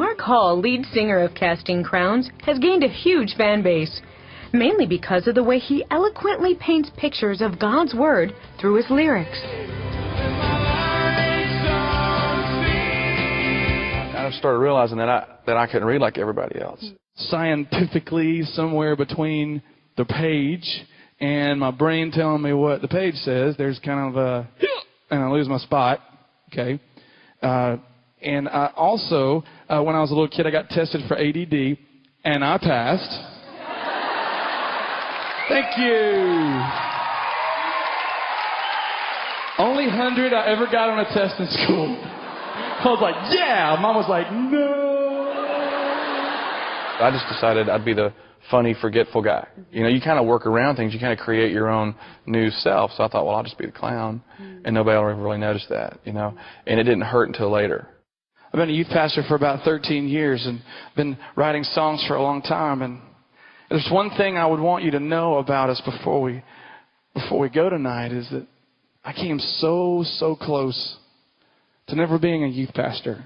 Mark Hall, lead singer of Casting Crowns, has gained a huge fan base, mainly because of the way he eloquently paints pictures of God's Word through his lyrics. I started realizing that I couldn't read like everybody else. Scientifically, somewhere between the page and my brain telling me what the page says, there's kind of a, and I lose my spot, okay? And I also, when I was a little kid, I got tested for ADD, and I passed. Thank you. Only 100 I ever got on a test in school. I was like, yeah. Mom was like, no. I just decided I'd be the funny, forgetful guy. You know, you kind of work around things. You kind of create your own new self. So I thought, well, I'll just be the clown, and nobody will ever really notice that, you know. And it didn't hurt until later. I've been a youth pastor for about 13 years and been writing songs for a long time. And there's one thing I would want you to know about us before we go tonight is that I came so close to never being a youth pastor.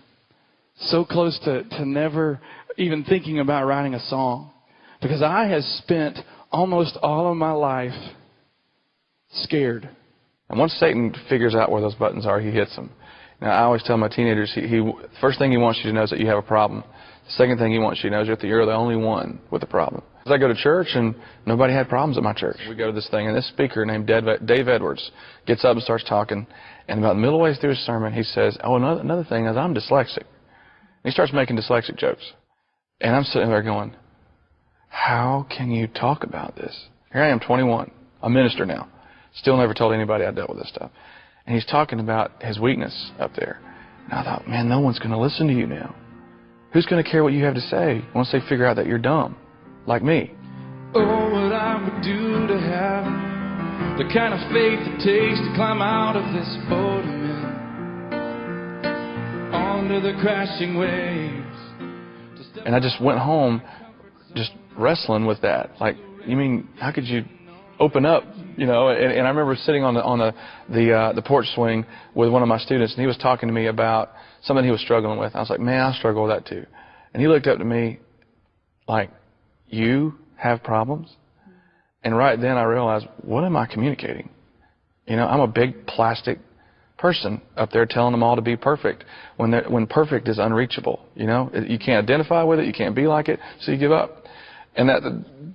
So close to never even thinking about writing a song. Because I have spent almost all of my life scared. And once Satan figures out where those buttons are, he hits them. Now, I always tell my teenagers, first thing he wants you to know is that you have a problem. The second thing he wants you to know is that you're the only one with a problem. Because I go to church, and nobody had problems at my church. We go to this thing, and this speaker named Dave Edwards gets up and starts talking. And about the middle way through his sermon, he says, oh, another thing is I'm dyslexic. And he starts making dyslexic jokes. And I'm sitting there going, how can you talk about this? Here I am, 21. I'm a minister now. Still never told anybody I dealt with this stuff. And he's talking about his weakness up there. And I thought, man, no one's going to listen to you now. Who's going to care what you have to say once they figure out that you're dumb, like me? Oh, what I would do to have the kind of faith it takes to climb out of this boat I'm in, onto the crashing waves. And I just went home just wrestling with that. Like, you mean, how could you open up, you know? And I remember sitting on the porch swing with one of my students, and he was talking to me about something he was struggling with. I was like, man, I struggle with that too. And he looked up to me like, you have problems? And right then I realized, what am I communicating? You know, I'm a big plastic person up there telling them all to be perfect when perfect is unreachable. You know, you can't identify with it, you can't be like it, so you give up. And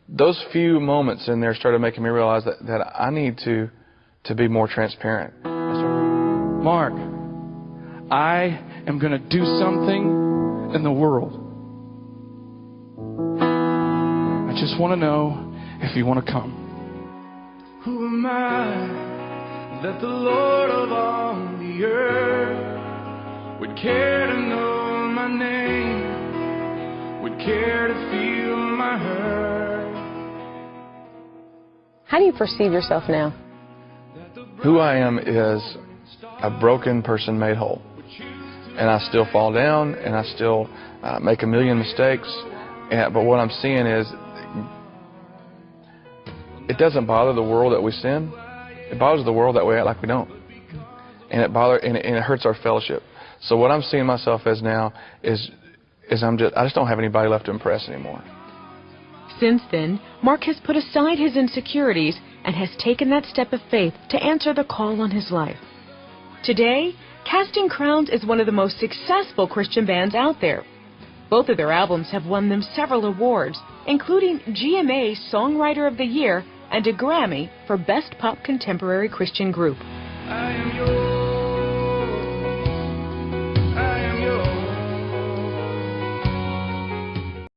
those few moments in there started making me realize that I need to be more transparent. Mark, I am going to do something in the world. I just want to know if you want to come. Who am I that the Lord of all the earth would care to know my name, would care to feel my hurt? How do you perceive yourself now? Who I am is a broken person made whole. And I still fall down, and I still make a million mistakes. But what I'm seeing is, it doesn't bother the world that we sin. It bothers the world that we act like we don't. And it hurts our fellowship. So what I'm seeing myself as now is I just don't have anybody left to impress anymore. Since then, Mark has put aside his insecurities and has taken that step of faith to answer the call on his life. Today, Casting Crowns is one of the most successful Christian bands out there. Both of their albums have won them several awards, including GMA Songwriter of the Year and a Grammy for Best Pop Contemporary Christian Group. I am yours.